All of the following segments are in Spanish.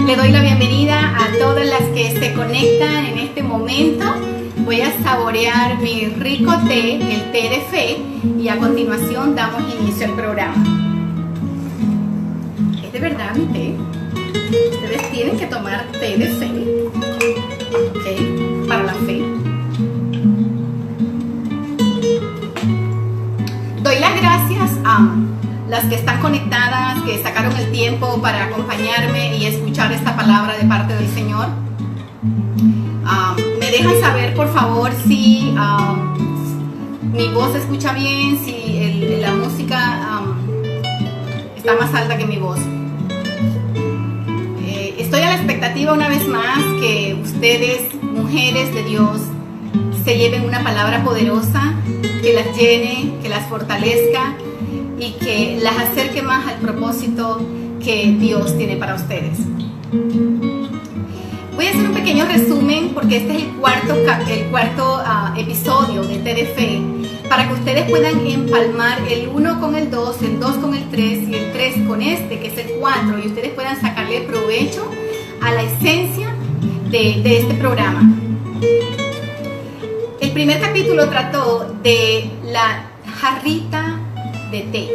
Le doy la bienvenida a todas las que se conectan en este momento. Voy a saborear mi rico té, el té de fe, y a continuación damos inicio al programa. Es de verdad mi té. Ustedes tienen que tomar té de fe, ¿ok? Para la fe. Doy las gracias a las que están conectadas, que sacaron el tiempo para acompañarme y escuchar esta palabra de parte del Señor. Me dejan saber, por favor, si mi voz se escucha bien, si la música está más alta que mi voz. Estoy a la expectativa una vez más que ustedes, mujeres de Dios, se lleven una palabra poderosa, que las llene, que las fortalezca y que las acerque más al propósito que Dios tiene para ustedes. Voy a hacer un pequeño resumen porque este es el cuarto episodio de Té de Fe, para que ustedes puedan empalmar el 1 con el 2, el 2 con el 3 y el 3 con este, que es el 4, y ustedes puedan sacarle provecho a la esencia de este programa. El primer capítulo trató de la jarrita de té,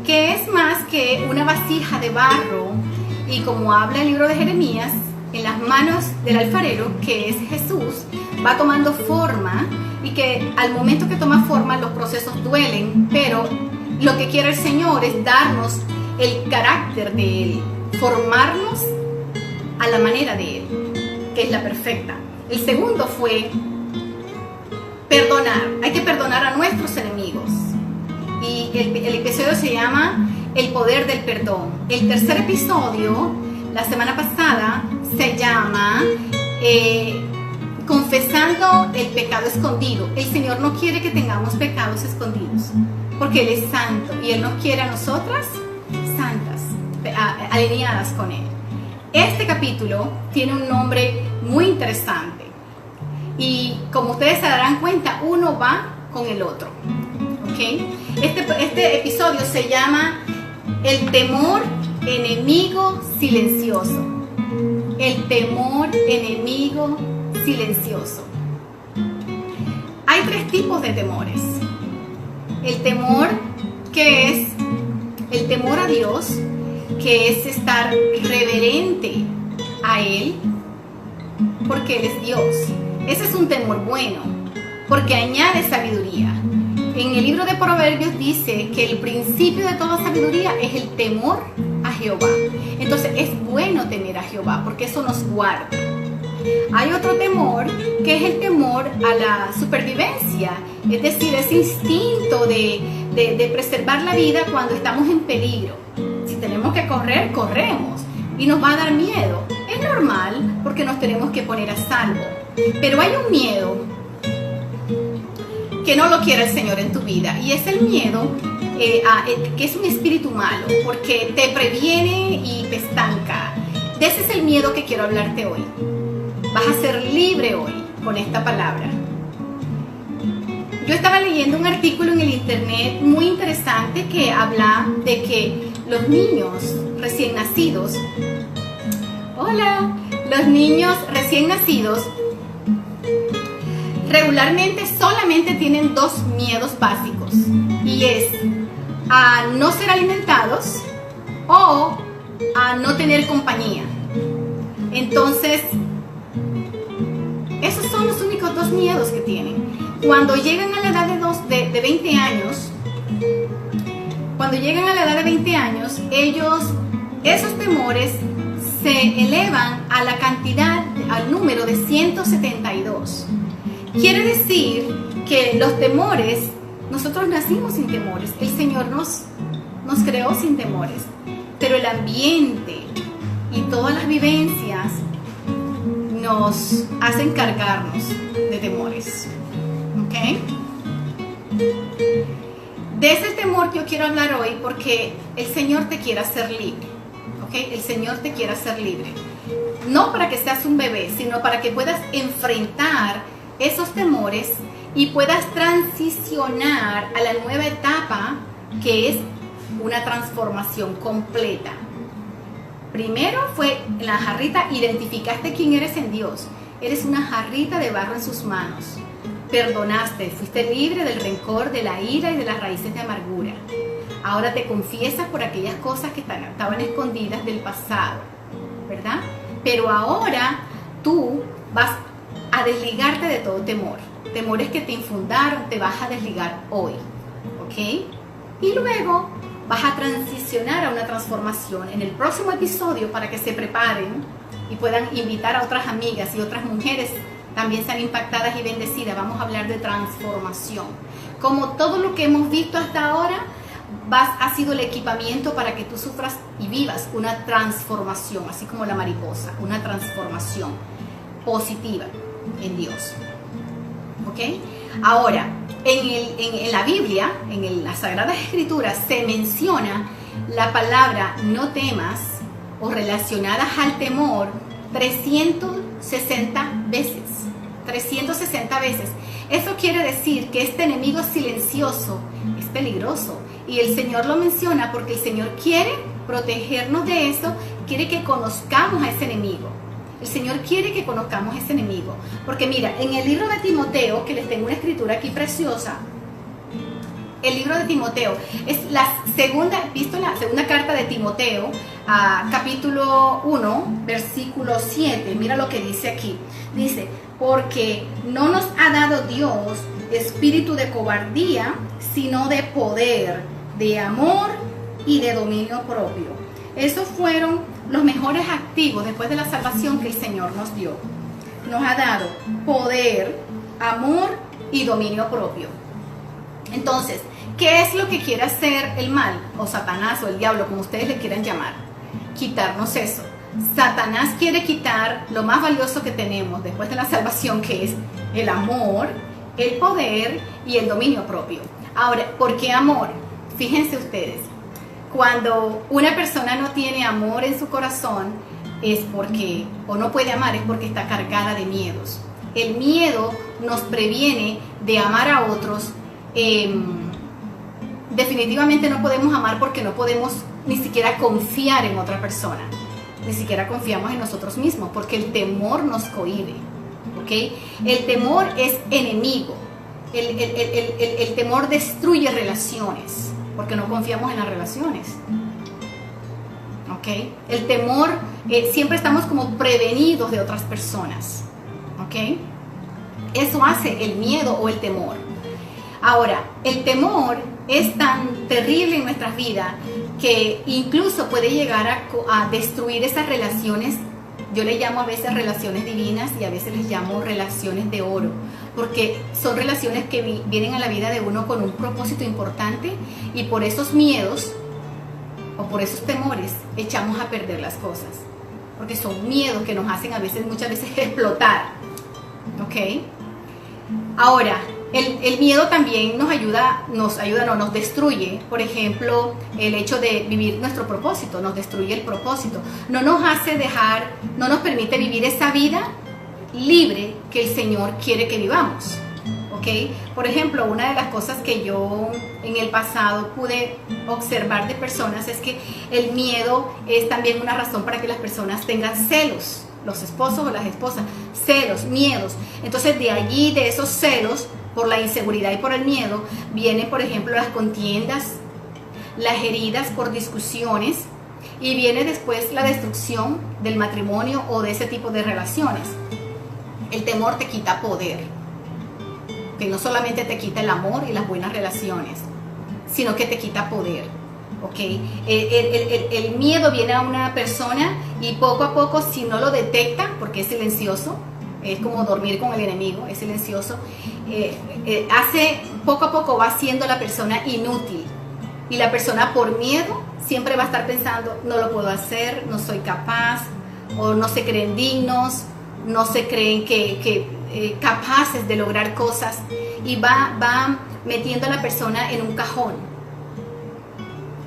que es más que una vasija de barro, y como habla el libro de Jeremías, en las manos del alfarero, que es Jesús, va tomando forma, y que al momento que toma forma los procesos duelen, pero lo que quiere el Señor es darnos el carácter de Él, formarnos a la manera de Él, que es la perfecta. El segundo fue perdonar. Hay que perdonar a nuestros enemigos. Y el episodio se llama El poder del perdón. El tercer episodio, la semana pasada, se llama Confesando el pecado escondido. El Señor no quiere que tengamos pecados escondidos, porque Él es santo y Él nos quiere a nosotras santas, alineadas con Él. Este capítulo tiene un nombre muy interesante y, como ustedes se darán cuenta, uno va con el otro. ¿Okay? Este episodio se llama El temor enemigo silencioso. El temor enemigo silencioso. Hay tres tipos de temores. El temor que es el temor a Dios, que es estar reverente a Él, porque Él es Dios. Ese es un temor bueno, porque añade sabiduría. En el libro de Proverbios dice que el principio de toda sabiduría es el temor a Jehová. Entonces es bueno temer a Jehová, porque eso nos guarda. Hay otro temor, que es el temor a la supervivencia, es decir, ese instinto de preservar la vida cuando estamos en peligro. Si tenemos que correr, corremos, y nos va a dar miedo. Es normal, porque nos tenemos que poner a salvo. Pero hay un miedo que no lo quiere el Señor en tu vida, y es el miedo que es un espíritu malo, porque te previene y te estanca. De ese es el miedo que quiero hablarte hoy. Vas a ser libre hoy con esta palabra. Yo estaba leyendo un artículo en el internet muy interesante que habla de que los niños recién nacidos, los niños recién nacidos regularmente solamente tienen dos miedos básicos, y es a no ser alimentados o a no tener compañía. Entonces, esos son los únicos dos miedos que tienen. Cuando llegan a la edad de 20 años, esos temores se elevan a la cantidad, al número de 172. Quiere decir que los temores, nosotros nacimos sin temores, el Señor nos creó sin temores, pero el ambiente y todas las vivencias nos hacen cargarnos de temores. ¿Ok? De ese temor yo quiero hablar hoy, porque el Señor te quiere hacer libre. ¿Ok? El Señor te quiere hacer libre. No para que seas un bebé, sino para que puedas enfrentar esos temores y puedas transicionar a la nueva etapa, que es una transformación completa. Primero fue en la jarrita, identificaste quién eres en Dios. Eres una jarrita de barro en sus manos. Perdonaste, fuiste libre del rencor, de la ira y de las raíces de amargura. Ahora te confiesas por aquellas cosas que estaban escondidas del pasado, ¿verdad? Pero ahora tú vas a desligarte de todo temor. Temores que te infundaron, te vas a desligar hoy, ¿ok? Y luego vas a transicionar a una transformación en el próximo episodio para que se preparen y puedan invitar a otras amigas y otras mujeres también sean impactadas y bendecidas. Vamos a hablar de transformación. Como todo lo que hemos visto hasta ahora, ha sido el equipamiento para que tú sufras y vivas una transformación, así como la mariposa, una transformación positiva en Dios. ¿Ok? Ahora, en la Biblia, en las Sagradas Escrituras, se menciona la palabra no temas o relacionadas al temor 360 veces. 360 veces. Eso quiere decir que este enemigo silencioso es peligroso. Y el Señor lo menciona porque el Señor quiere protegernos de eso, quiere que conozcamos a ese enemigo. El Señor quiere que conozcamos a ese enemigo. Porque mira, en el libro de Timoteo, que les tengo una escritura aquí preciosa, el libro de Timoteo es la segunda carta de Timoteo, capítulo 1, versículo 7. Mira lo que dice aquí. Dice, porque no nos ha dado Dios espíritu de cobardía, sino de poder, de amor y de dominio propio. Esos fueron los mejores activos después de la salvación que el Señor nos dio. Nos ha dado poder, amor y dominio propio. Entonces, ¿qué es lo que quiere hacer el mal? O Satanás o el diablo, como ustedes le quieran llamar. Quitarnos eso. Satanás quiere quitar lo más valioso que tenemos después de la salvación, que es el amor, el poder y el dominio propio. Ahora, ¿por qué amor? Fíjense ustedes, cuando una persona no tiene amor en su corazón es porque, o no puede amar, es porque está cargada de miedos. El miedo nos previene de amar a otros. Definitivamente no podemos amar porque no podemos ni siquiera confiar en otra persona. Ni siquiera confiamos en nosotros mismos porque el temor nos cohíbe. ¿Okay? El temor es enemigo. El temor destruye relaciones porque no confiamos en las relaciones. ¿Okay? El temor, siempre estamos como prevenidos de otras personas. ¿Okay? Eso hace el miedo o el temor. Ahora, el temor es tan terrible en nuestras vidas que incluso puede llegar a destruir esas relaciones. Yo le llamo a veces relaciones divinas y a veces les llamo relaciones de oro, porque son relaciones que vienen a la vida de uno con un propósito importante y por esos miedos o por esos temores echamos a perder las cosas, porque son miedos que nos hacen muchas veces explotar. ¿Ok? Ahora, el miedo también nos destruye. Por ejemplo, el hecho de vivir nuestro propósito, nos destruye el propósito. No nos permite vivir esa vida libre que el Señor quiere que vivamos. ¿Ok? Por ejemplo, una de las cosas que yo en el pasado pude observar de personas es que el miedo es también una razón para que las personas tengan celos. Los esposos o las esposas, celos, miedos. Entonces de allí, de esos celos, por la inseguridad y por el miedo, vienen, por ejemplo, las contiendas, las heridas por discusiones, y viene después la destrucción del matrimonio o de ese tipo de relaciones. El temor te quita poder, que no solamente te quita el amor y las buenas relaciones, sino que te quita poder. ¿Okay? El miedo viene a una persona y poco a poco, si no lo detecta, porque es silencioso, es como dormir con el enemigo, es silencioso, poco a poco va haciendo a la persona inútil, y la persona por miedo siempre va a estar pensando, no lo puedo hacer, no soy capaz, o no se creen dignos, no se creen capaces de lograr cosas, y va metiendo a la persona en un cajón.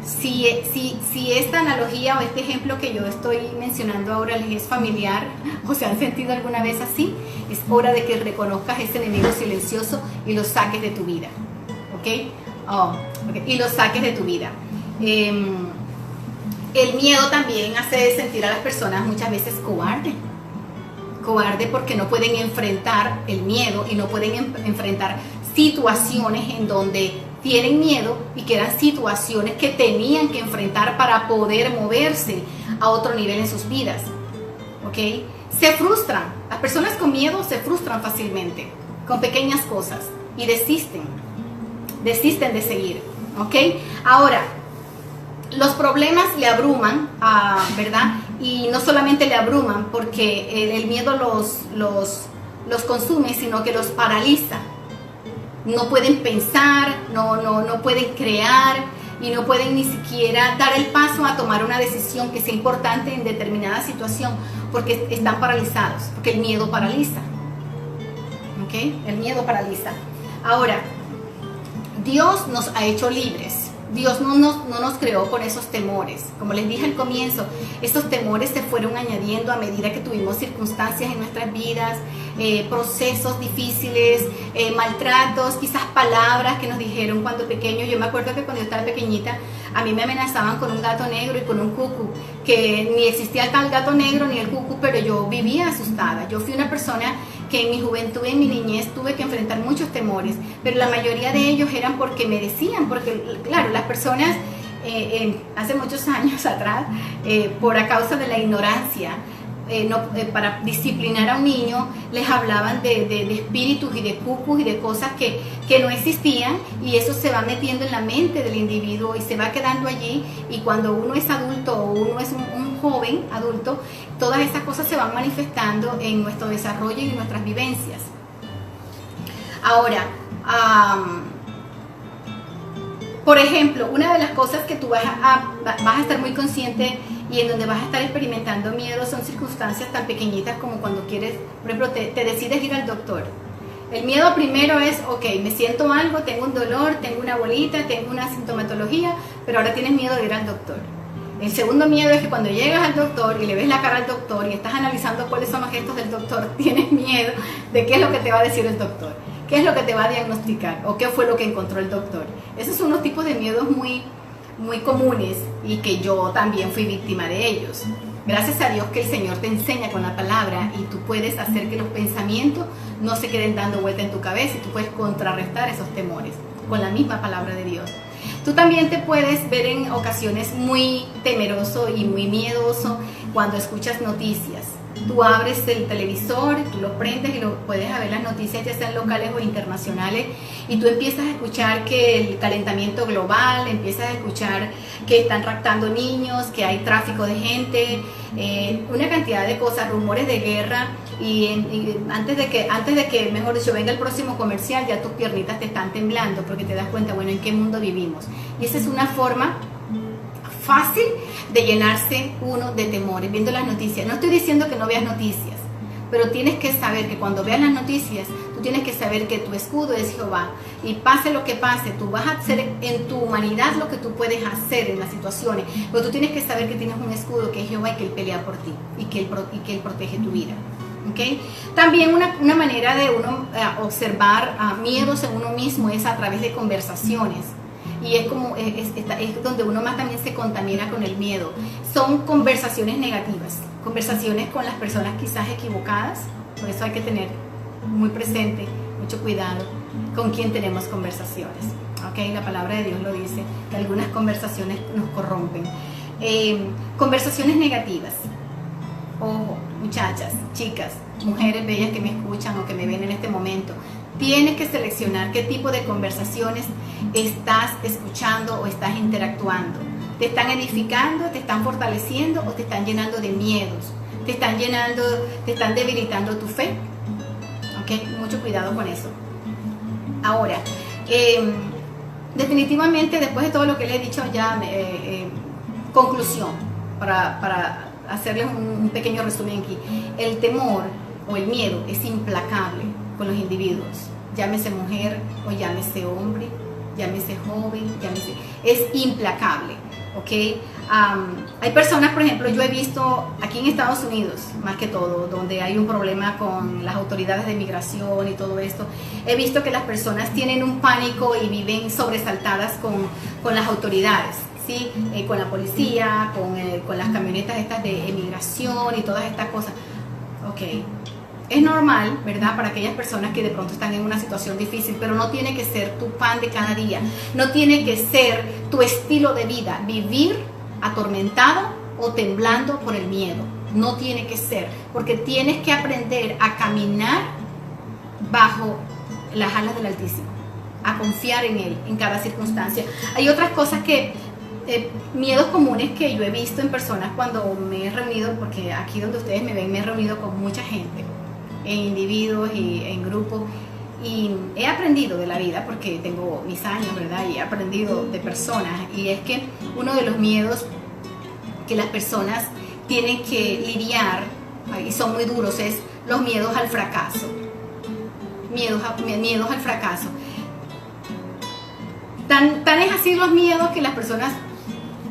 Si esta analogía o este ejemplo que yo estoy mencionando ahora les es familiar o se han sentido alguna vez así, es hora de que reconozcas ese enemigo silencioso y lo saques de tu vida. ¿Ok? Y lo saques de tu vida. El miedo también hace sentir a las personas muchas veces cobarde. Cobarde porque no pueden enfrentar el miedo y no pueden enfrentar situaciones en donde tienen miedo y que eran situaciones que tenían que enfrentar para poder moverse a otro nivel en sus vidas. ¿Ok? Se frustran. Las personas con miedo se frustran fácilmente con pequeñas cosas y desisten de seguir. ¿Ok? Ahora, los problemas le abruman, ¿verdad? Y no solamente le abruman porque el miedo los consume, sino que los paraliza. No pueden pensar, no pueden crear y no pueden ni siquiera dar el paso a tomar una decisión que sea importante en determinada situación porque están paralizados, porque el miedo paraliza. ¿Ok? El miedo paraliza. Ahora, Dios nos ha hecho libres. Dios no nos creó con esos temores. Como les dije al comienzo, esos temores se fueron añadiendo a medida que tuvimos circunstancias en nuestras vidas, procesos difíciles, maltratos, quizás palabras que nos dijeron cuando pequeños. Yo me acuerdo que cuando yo estaba pequeñita, a mí me amenazaban con un gato negro y con un cucú, que ni existía tal gato negro ni el cucú, pero yo vivía asustada. Yo fui una persona que en mi juventud y en mi niñez tuve que enfrentar muchos temores, pero la mayoría de ellos eran porque me decían, porque claro, las personas hace muchos años atrás, por a causa de la ignorancia, para disciplinar a un niño, les hablaban de espíritus y de cucus y de cosas que no existían, y eso se va metiendo en la mente del individuo y se va quedando allí, y cuando uno es adulto o uno es un joven adulto, todas esas cosas se van manifestando en nuestro desarrollo y en nuestras vivencias. Ahora, por ejemplo, una de las cosas que tú vas a estar muy consciente y en donde vas a estar experimentando miedo son circunstancias tan pequeñitas como cuando quieres, por ejemplo, te decides ir al doctor. El miedo primero es, ok, me siento algo, tengo un dolor, tengo una bolita, tengo una sintomatología, pero ahora tienes miedo de ir al doctor. El segundo miedo es que cuando llegas al doctor y le ves la cara al doctor y estás analizando cuáles son los gestos del doctor, tienes miedo de qué es lo que te va a decir el doctor, qué es lo que te va a diagnosticar o qué fue lo que encontró el doctor. Esos son unos tipos de miedos muy comunes y que yo también fui víctima de ellos. Gracias a Dios que el Señor te enseña con la palabra y tú puedes hacer que los pensamientos no se queden dando vuelta en tu cabeza y tú puedes contrarrestar esos temores con la misma palabra de Dios. Tú también te puedes ver en ocasiones muy temeroso y muy miedoso cuando escuchas noticias. Tú abres el televisor, tú lo prendes y lo puedes ver las noticias, ya sean locales o internacionales, y tú empiezas a escuchar que el calentamiento global, empiezas a escuchar que están raptando niños, que hay tráfico de gente, una cantidad de cosas, rumores de guerra, y antes de que, mejor dicho, venga el próximo comercial, ya tus piernitas te están temblando porque te das cuenta, bueno, en qué mundo vivimos. Y esa es una forma fácil de llenarse uno de temores viendo las noticias. No estoy diciendo que no veas noticias, pero tienes que saber que cuando veas las noticias, tú tienes que saber que tu escudo es Jehová, y pase lo que pase, tú vas a hacer en tu humanidad lo que tú puedes hacer en las situaciones, pero tú tienes que saber que tienes un escudo que es Jehová y que Él pelea por ti y que Él protege tu vida. ¿Okay? También una manera de uno observar miedos en uno mismo es a través de conversaciones. Y es donde uno más también se contamina con el miedo. Son conversaciones negativas, conversaciones con las personas quizás equivocadas. Por eso hay que tener muy presente, mucho cuidado con quién tenemos conversaciones. ¿Okay? La palabra de Dios lo dice, que algunas conversaciones nos corrompen. Conversaciones negativas. Ojo, muchachas, chicas, mujeres bellas que me escuchan o que me ven en este momento, tienes que seleccionar qué tipo de conversaciones estás escuchando o estás interactuando. ¿Te están edificando, te están fortaleciendo o te están llenando de miedos? ¿Te están debilitando tu fe? ¿Okay? Mucho cuidado con eso. Ahora, definitivamente, después de todo lo que le he dicho ya, conclusión, para hacerles un pequeño resumen aquí. El temor o el miedo es implacable con los individuos, llámese mujer o llámese hombre, llámese joven, es implacable, ¿ok? Hay personas, por ejemplo, yo he visto aquí en Estados Unidos, más que todo, donde hay un problema con las autoridades de migración y todo esto, he visto que las personas tienen un pánico y viven sobresaltadas con las autoridades, ¿sí? Con la policía, con las camionetas estas de emigración y todas estas cosas. Ok, es normal, ¿verdad? Para aquellas personas que de pronto están en una situación difícil, pero no tiene que ser tu pan de cada día, no tiene que ser tu estilo de vida, vivir atormentado o temblando por el miedo. No tiene que ser, porque tienes que aprender a caminar bajo las alas del Altísimo, a confiar en Él en cada circunstancia. Hay otras cosas que, miedos comunes que yo he visto en personas cuando me he reunido, porque aquí donde ustedes me ven, me he reunido con mucha gente, en individuos y en grupos, y he aprendido de la vida, porque tengo mis años, ¿verdad? Y he aprendido de personas, y es que uno de los miedos que las personas tienen que lidiar, y son muy duros, es los miedos al fracaso. Miedos al fracaso. Tan es así los miedos que las personas,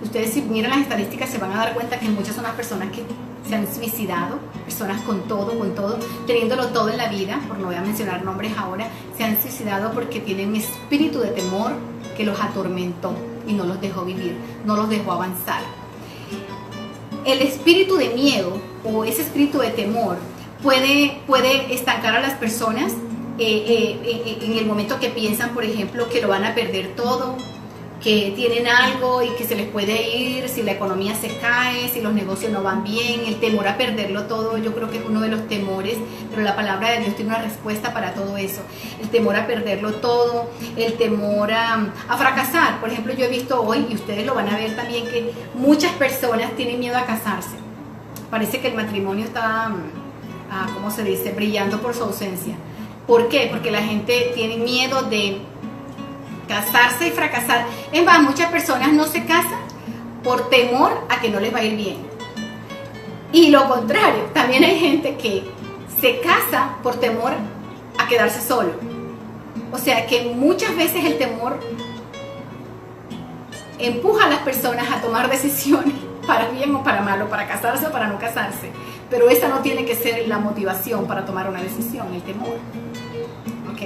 ustedes si miran las estadísticas se van a dar cuenta que muchas son las personas que se han suicidado, personas con todo, teniéndolo todo en la vida, por no voy a mencionar nombres ahora, se han suicidado porque tienen un espíritu de temor que los atormentó y no los dejó vivir, no los dejó avanzar. El espíritu de miedo o ese espíritu de temor puede estancar a las personas en el momento que piensan, por ejemplo, que lo van a perder todo, que tienen algo y que se les puede ir, si la economía se cae, si los negocios no van bien, el temor a perderlo todo, yo creo que es uno de los temores, pero la palabra de Dios tiene una respuesta para todo eso, el temor a perderlo todo, el temor a fracasar. Por ejemplo, yo he visto hoy, y ustedes lo van a ver también, que muchas personas tienen miedo a casarse. Parece que el matrimonio está, ¿cómo se dice?, brillando por su ausencia. ¿Por qué? Porque la gente tiene miedo de casarse y fracasar. Es más, muchas personas no se casan por temor a que no les va a ir bien. Y lo contrario, también hay gente que se casa por temor a quedarse solo. O sea que muchas veces el temor empuja a las personas a tomar decisiones para bien o para mal, o para casarse o para no casarse. Pero esa no tiene que ser la motivación para tomar una decisión, el temor. ¿Ok?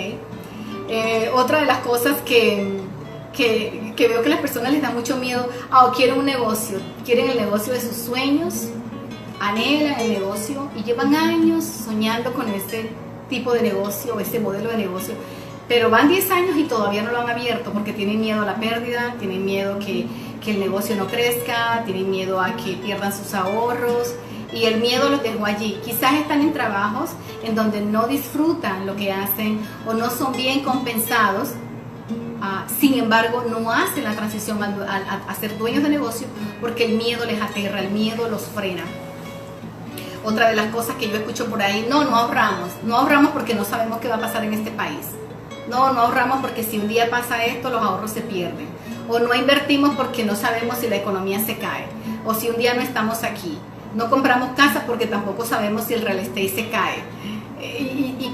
Otra de las cosas que veo que a las personas les da mucho miedo, quieren un negocio, quieren el negocio de sus sueños, anhelan el negocio y llevan años soñando con ese tipo de negocio, ese modelo de negocio, pero van 10 años y todavía no lo han abierto porque tienen miedo a la pérdida, tienen miedo que el negocio no crezca, tienen miedo a que pierdan sus ahorros. Y el miedo los dejó allí. Quizás están en trabajos en donde no disfrutan lo que hacen o no son bien compensados. Sin embargo, no hacen la transición a ser dueños de negocio porque el miedo les aterra, el miedo los frena. Otra de las cosas que yo escucho por ahí, no ahorramos porque no sabemos qué va a pasar en este país. No ahorramos porque si un día pasa esto, los ahorros se pierden. O no invertimos porque no sabemos si la economía se cae o si un día no estamos aquí. No compramos casas porque tampoco sabemos si el real estate se cae.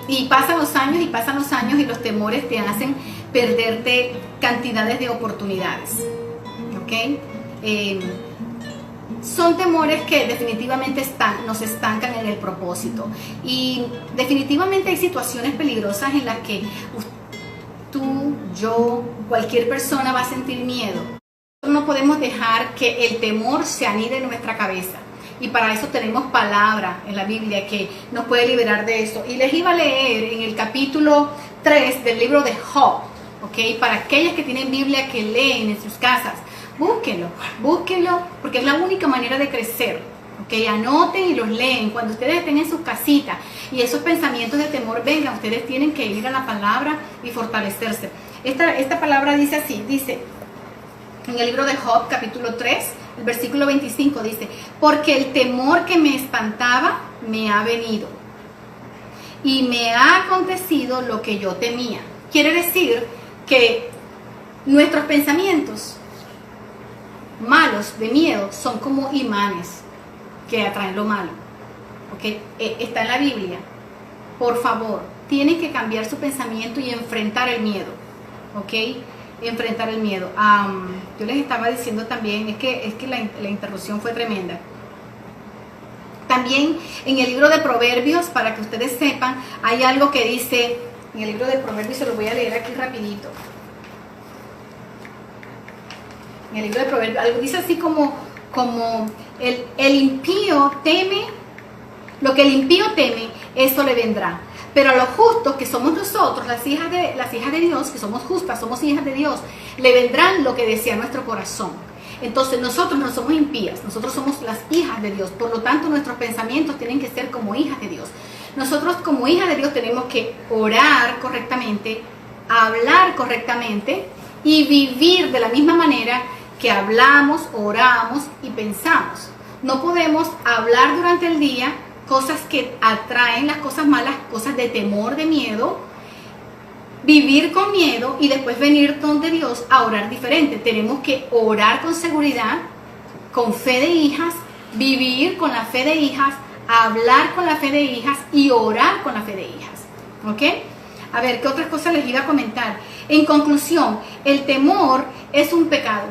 Y pasan los años y los temores te hacen perderte cantidades de oportunidades. ¿Ok? Son temores que definitivamente nos estancan en el propósito. Y definitivamente hay situaciones peligrosas en las que tú, yo, cualquier persona va a sentir miedo. No podemos dejar que el temor se anide en nuestra cabeza. Y para eso tenemos palabra en la Biblia que nos puede liberar de eso. Y les iba a leer en el capítulo 3 del libro de Job, ¿ok? Para aquellas que tienen Biblia, que leen en sus casas, búsquenlo, porque es la única manera de crecer, ¿ok? Anoten y los leen. Cuando ustedes estén en sus casitas y esos pensamientos de temor vengan, ustedes tienen que ir a la palabra y fortalecerse. Esta palabra dice así, dice en el libro de Job, capítulo 3, el versículo 25 dice: porque el temor que me espantaba me ha venido y me ha acontecido lo que yo temía. Quiere decir que nuestros pensamientos malos de miedo son como imanes que atraen lo malo. ¿Okay? Está en la Biblia. Por favor, tienen que cambiar su pensamiento y enfrentar el miedo. ¿Ok? Enfrentar el miedo. Yo les estaba diciendo también, es que la interrupción fue tremenda. También en el libro de Proverbios, para que ustedes sepan, hay algo que dice en el libro de Proverbios, se lo voy a leer aquí rapidito. En el libro de Proverbios, algo dice así como el impío teme, lo que el impío teme, eso le vendrá. Pero a los justos, que somos nosotros, las hijas de Dios, que somos justas, somos hijas de Dios, le vendrán lo que desea nuestro corazón. Entonces nosotros no somos impías, nosotros somos las hijas de Dios. Por lo tanto, nuestros pensamientos tienen que ser como hijas de Dios. Nosotros como hijas de Dios tenemos que orar correctamente, hablar correctamente y vivir de la misma manera que hablamos, oramos y pensamos. No podemos hablar durante el día cosas que atraen las cosas malas, cosas de temor, de miedo, vivir con miedo y después venir donde Dios a orar diferente. Tenemos que orar con seguridad, con fe de hijas, vivir con la fe de hijas, hablar con la fe de hijas y orar con la fe de hijas. ¿Ok? A ver, ¿qué otras cosas les iba a comentar? En conclusión, el temor es un pecado.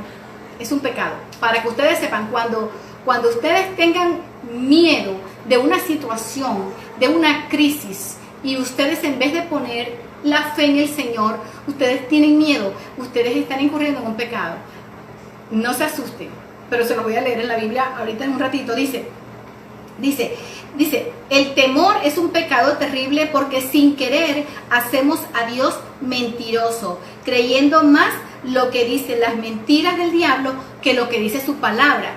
Es un pecado. Para que ustedes sepan, cuando ustedes tengan miedo de una situación, de una crisis, y ustedes en vez de poner la fe en el Señor, ustedes tienen miedo, ustedes están incurriendo en un pecado. No se asusten, pero se lo voy a leer en la Biblia ahorita en un ratito. Dice, el temor es un pecado terrible porque sin querer hacemos a Dios mentiroso, creyendo más lo que dicen las mentiras del diablo que lo que dice su palabra.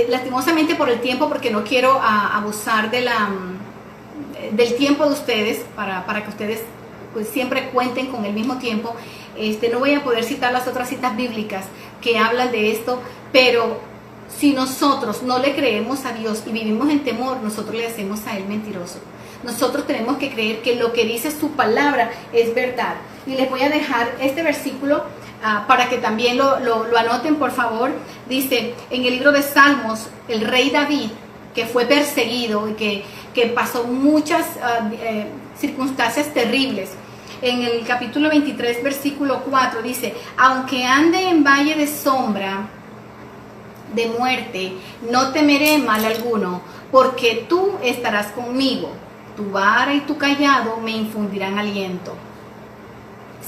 Lastimosamente por el tiempo, porque no quiero abusar del tiempo de ustedes, para que ustedes pues siempre cuenten con el mismo tiempo, no voy a poder citar las otras citas bíblicas que hablan de esto, pero si nosotros no le creemos a Dios y vivimos en temor, nosotros le hacemos a Él mentiroso. Nosotros tenemos que creer que lo que dice su palabra es verdad. Y les voy a dejar este versículo para que también lo anoten, por favor. Dice en el libro de Salmos, el rey David, que fue perseguido y que pasó muchas circunstancias terribles. En el capítulo 23, versículo 4, dice: aunque ande en valle de sombra de muerte, no temeré mal alguno, porque tú estarás conmigo. Tu vara y tu cayado me infundirán aliento.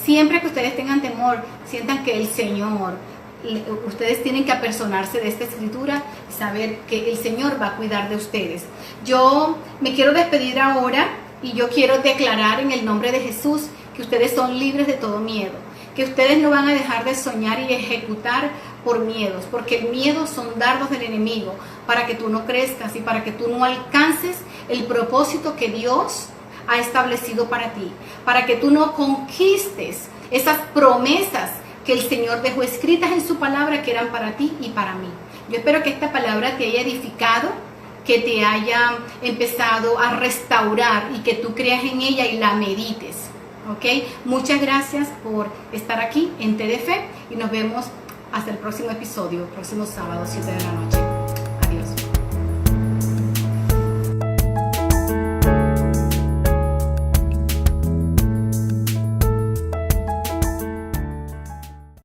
Siempre que ustedes tengan temor, sientan que el Señor, ustedes tienen que apersonarse de esta escritura y saber que el Señor va a cuidar de ustedes. Yo me quiero despedir ahora y yo quiero declarar en el nombre de Jesús que ustedes son libres de todo miedo, que ustedes no van a dejar de soñar y ejecutar por miedos, porque el miedo son dardos del enemigo para que tú no crezcas y para que tú no alcances el propósito que Dios ha establecido para ti, para que tú no conquistes esas promesas que el Señor dejó escritas en su palabra que eran para ti y para mí. Yo espero que esta palabra te haya edificado, que te haya empezado a restaurar y que tú creas en ella y la medites. ¿Ok? Muchas gracias por estar aquí en Té de Fe y nos vemos hasta el próximo episodio, próximo sábado, 7 de la noche. Adiós.